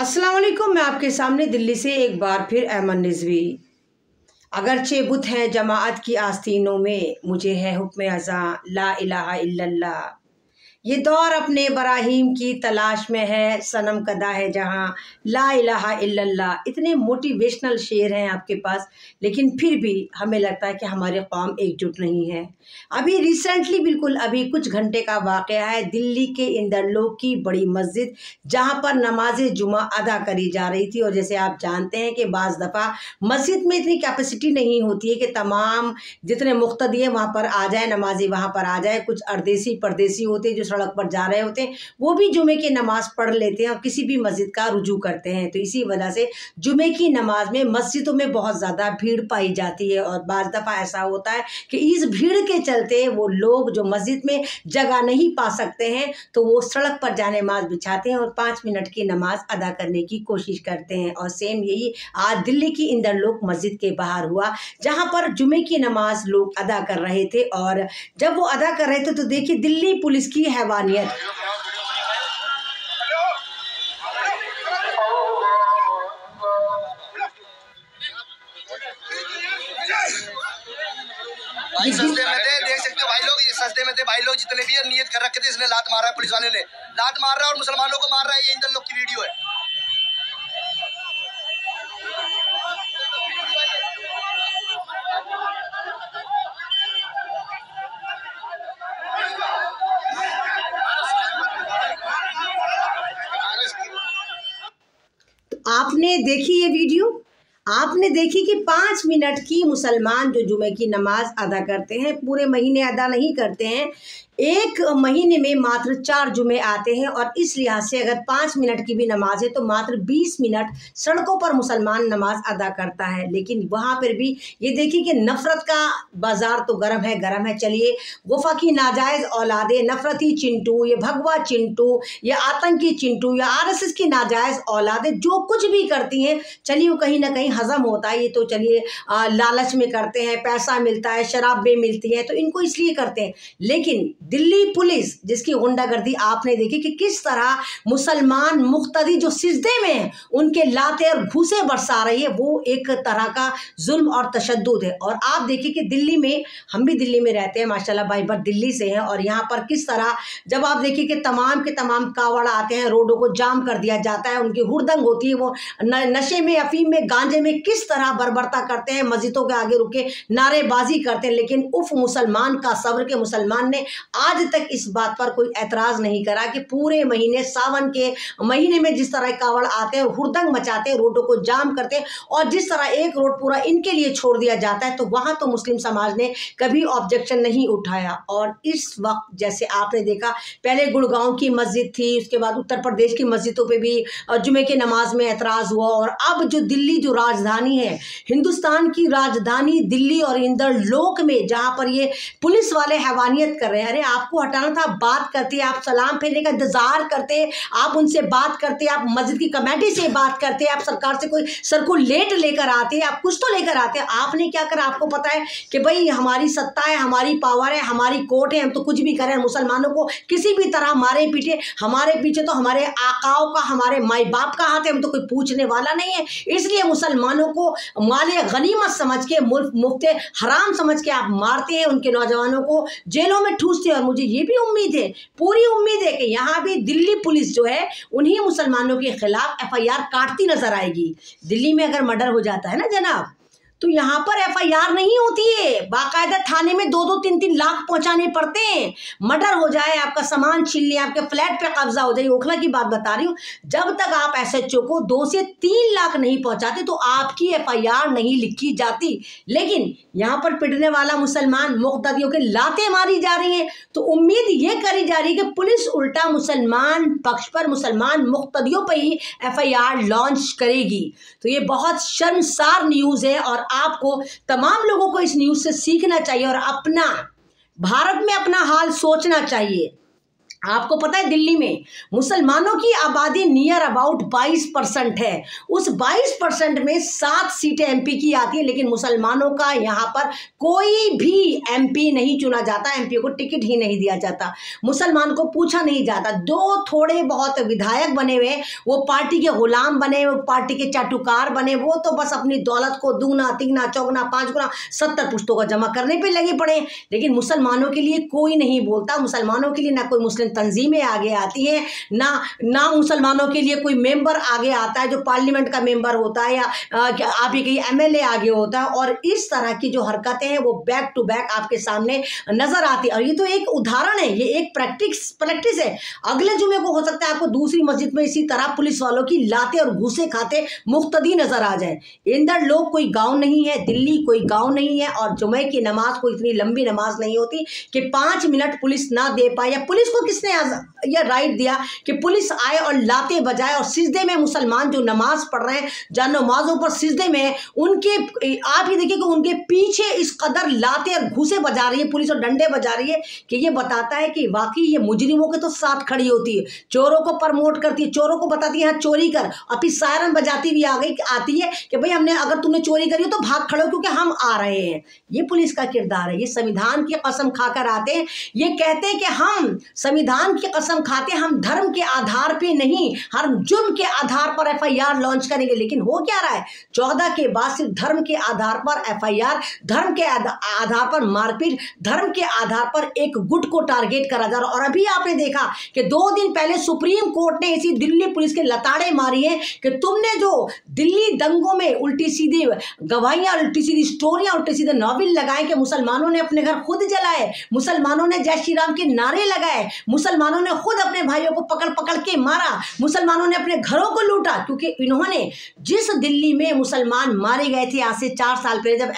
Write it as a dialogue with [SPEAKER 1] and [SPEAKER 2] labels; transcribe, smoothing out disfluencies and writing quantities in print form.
[SPEAKER 1] अस्सलाम वालेकुम। मैं आपके सामने दिल्ली से एक बार फिर अमन रिजवी। अगरचे बुत हैं जमाअत की आस्तीनों में, मुझे है हुक्म अज़ा ला इलाहा इल्लल्लाह। ये दौर अपने बराहीम की तलाश में है, सनम कदा है जहाँ ला इलाहा इल्लल्लाह। इतने मोटिवेशनल शेर हैं आपके पास, लेकिन फिर भी हमें लगता है कि हमारी कौम एकजुट नहीं है। अभी रिसेंटली, बिल्कुल अभी कुछ घंटे का वाक़या है, दिल्ली के इंदरलोक की बड़ी मस्जिद जहाँ पर नमाज जुमा अदा करी जा रही थी। और जैसे आप जानते हैं कि बाज़ दफ़ा मस्जिद में इतनी कैपेसिटी नहीं होती है कि तमाम जितने मुक़्तदी हैं वहाँ पर आ जाए, नमाजी वहाँ पर आ जाए। कुछ अरदेसी परदेसी होते हैं जो सड़क पर जा रहे होते हैं, वो भी जुमे की नमाज़ पढ़ लेते हैं और किसी भी मस्जिद का रुजू करते हैं। तो इसी वजह से जुमे की नमाज में मस्जिदों में बहुत ज़्यादा भीड़ पाई जाती है। और बाज़ दफ़ा ऐसा होता है कि इस भीड़ के चलते वो लोग जो मस्जिद में जगह नहीं पा सकते हैं तो वो सड़क पर जाने नमाज बिछाते हैं और 5 मिनट की नमाज अदा करने की कोशिश करते हैं। और सेम यही आज दिल्ली की इंदरलोक मस्जिद के बाहर हुआ, जहाँ पर जुमे की नमाज लोग अदा कर रहे थे। और जब वो अदा कर रहे थे तो देखिए दिल्ली पुलिस की हैवानियत।
[SPEAKER 2] भाई सस्ते में थे, देख सकते हो भाई लोग, ये सस्ते में थे भाई लोग, जितने भी नियत कर रखे थे इसने लात मारा है, पुलिस वाले ने लात मार रहा है और मुसलमानों को मार रहा है। ये इंदर लोग की वीडियो है।
[SPEAKER 1] आपने देखी ये वीडियो? आपने देखी कि 5 मिनट की मुसलमान जो जुमे की नमाज अदा करते हैं, पूरे महीने अदा नहीं करते हैं, एक महीने में मात्र 4 जुमे आते हैं। और इस लिहाज से अगर 5 मिनट की भी नमाज है तो मात्र 20 मिनट सड़कों पर मुसलमान नमाज अदा करता है। लेकिन वहाँ पर भी ये देखिए कि नफ़रत का बाज़ार तो गर्म है। चलिए, गुफा की नाजायज़ औलादे, नफ़रती चिंटू, ये भगवा चिंटू, ये आतंकी चिंटू, या RSS की नाजायज़ औलादे जो कुछ भी करती हैं, चलिए वो कहीं ना कहीं हज़म होता है। ये तो चलिए लालच में करते हैं, पैसा मिलता है, शराबें मिलती हैं तो इनको इसलिए करते हैं। लेकिन दिल्ली पुलिस जिसकी गुंडागर्दी आपने देखी कि किस तरह मुसलमान मुक्तदी जो सिजदे में हैं उनके लाते और घूसे बरसा रही है, वो एक तरह का जुल्म और तशद्दुद है। और आप देखिए कि दिल्ली में, हम भी दिल्ली में रहते हैं माशाल्लाह, भाई भर दिल्ली से हैं, और यहाँ पर किस तरह जब आप देखिए कि तमाम के तमाम कावड़ आते हैं, रोडों को जाम कर दिया जाता है, उनकी हुड़दंग होती है, वो नशे में, अफीम में, गांजे में किस तरह बर्बरता करते हैं, मस्जिदों के आगे रुके नारेबाजी करते हैं। लेकिन उफ मुसलमान का सब्र के मुसलमान ने आज तक इस बात पर कोई एतराज़ नहीं करा कि पूरे महीने, सावन के महीने में जिस तरह कावड़ आते हैं, हुड़दंग मचाते हैं, रोडों को जाम करते हैं, और जिस तरह एक रोड पूरा इनके लिए छोड़ दिया जाता है, तो वहाँ तो मुस्लिम समाज ने कभी ऑब्जेक्शन नहीं उठाया। और इस वक्त जैसे आपने देखा, पहले गुड़गांव की मस्जिद थी, उसके बाद उत्तर प्रदेश की मस्जिदों पर भी जुमे की नमाज में एतराज़ हुआ, और अब जो दिल्ली जो राजधानी है, हिंदुस्तान की राजधानी दिल्ली और इंदरलोक में जहाँ पर ये पुलिस वाले हैवानियत कर रहे हैं। अरे आपको हटाना था, बात करते, आप सलाम फेरने का इंतजार करते, आप उनसे बात करते, आप मस्जिद की कमेटी से बात करते, आप सरकार से कोई सर्कुलेट लेकर आते, आप कुछ तो लेकर आते। आपने क्या करा? आपको पता है कि भाई हमारी सत्ता है, हमारी पावर है, हमारी कोर्ट है, हम तो कुछ भी करें, मुसलमानों को किसी भी तरह मारे पीटे, हमारे पीछे तो हमारे आकाओं का, हमारे माई बाप का हाथ है, हम तो कोई पूछने वाला नहीं है। इसलिए मुसलमानों को माले गनीमत समझ के, मुफ्ते हराम समझ के आप मारते हैं, उनके नौजवानों को जेलों में ठूसते हैं। और मुझे ये भी उम्मीद है, पूरी उम्मीद है कि यहाँ भी दिल्ली पुलिस जो है उन्हीं मुसलमानों के खिलाफ FIR काटती नजर आएगी। दिल्ली में अगर मर्डर हो जाता है ना जनाब, तो यहाँ पर FIR नहीं होती है, बाकायदा थाने में 2-2, 3-3 लाख पहुंचाने पड़ते हैं। मर्डर हो जाए, आपका सामान छीन लिया, आपके फ्लैट पे कब्जा हो जाए, ओखला की बात बता रही हूँ, जब तक आप SHO को 2 से 3 लाख नहीं पहुंचाते तो आपकी FIR नहीं लिखी जाती। लेकिन यहाँ पर पिटने वाला मुसलमान मुक़्तदियों के लाते मारी जा रही है, तो उम्मीद ये करी जा रही है कि पुलिस उल्टा मुसलमान पक्ष पर, मुसलमान मुक़्तदियों पर ही FIR लॉन्च करेगी। तो ये बहुत शर्मसार न्यूज़ है, और आपको तमाम लोगों को इस न्यूज़ से सीखना चाहिए और अपना भारत में अपना हाल सोचना चाहिए। आपको पता है दिल्ली में मुसलमानों की आबादी नियर अबाउट 22% है। उस 22% में 7 सीटें एमपी की आती है, लेकिन मुसलमानों का यहाँ पर कोई भी एमपी नहीं चुना जाता, एमपी को टिकट ही नहीं दिया जाता, मुसलमान को पूछा नहीं जाता। दो थोड़े बहुत विधायक बने हुए, वो पार्टी के गुलाम बने, वो पार्टी के चाटुकार बने, वो तो बस अपनी दौलत को दूना तिगना चौगुना 5 गुना 70 पुश्तों का जमा करने पे लगे पड़े। लेकिन मुसलमानों के लिए कोई नहीं बोलता, मुसलमानों के लिए ना कोई मुस्लिम तंजीमें आगे आती हैं, ना मुसलमानों के लिए कोई मेंबर आगे आता है जो पार्लियामेंट का मेंबर होता है, या आप ये कहिए एमएलए आगे होता है। और इस तरह की जो हरकतें हैं वो बैक टू बैक आपके सामने नजर आती है। और ये तो एक उदाहरण है, ये एक प्रैक्टिस है। अगले जुमे को हो सकता है आपको दूसरी मस्जिद में इसी तरह पुलिस वालों की लाते और घूसे खाते मुख्तदी नजर आ जाए। इंदर लोग कोई गाँव नहीं है, दिल्ली कोई गाँव नहीं है, और जुमे की नमाज कोई इतनी लंबी नमाज नहीं होती कि 5 मिनट पुलिस ना दे पाए। या पुलिस को किसने यह राइट दिया कि पुलिस आए और लाते बजाए और सिजदे में मुसलमान जो नमाज पढ़ रहे हैं, जहाँ नमाजों पर सिजदे में उनके, आप ही देखिए कि उनके पीछे इस कदर लाते और घूसे बजा रही है पुलिस और डंडे बजा रही है कि ये बताता है कि वाकई ये मुजरिमों के तो साथ खड़ी होती है, चोरों को प्रमोट करती है, चोरों को बताती है हाँ चोरी कर, और फिर सायरन बजाती भी आती है कि भाई हमने, अगर तुमने चोरी करी हो तो भाग खड़ो क्योंकि हम आ रहे हैं। ये पुलिस का किरदार है। ये संविधान की कसम खाकर आते हैं, ये कहते हैं कि हम संविधान की कसम खाते, हम धर्म के आधार पे नहीं, हम जुर्म के आधार पर एफआईआर लॉन्च करेंगे। लेकिन हो क्या रहा है, 14 के बाद सिर्फ धर्म के आधार पर एफआईआर, धर्म के आधार पर मारपीट, धर्म के आधार पर एक गुट को टारगेट करा जा रहा। और अभी आपने देखा कि 2 दिन पहले सुप्रीम कोर्ट ने इसी दिल्ली पुलिस के लताड़े मारी है कि तुमने जो दिल्ली दंगों में उल्टी सीधी गवाहियां, उल्टी सीधी स्टोरियां, उल्टी सीधे नॉवेल लगाए कि मुसलमानों ने अपने घर खुद जलाए, मुसलमानों ने जय श्री राम के नारे लगाए, मुसलमानों ने खुद अपने भाइयों को पकड़ पकड़ के मारा, मुसलमानों ने अपने घरों को लूटा। क्योंकि इन्होंने जिस दिल्ली में मुसलमान मारे गए थे आज से 4 साल पहले जब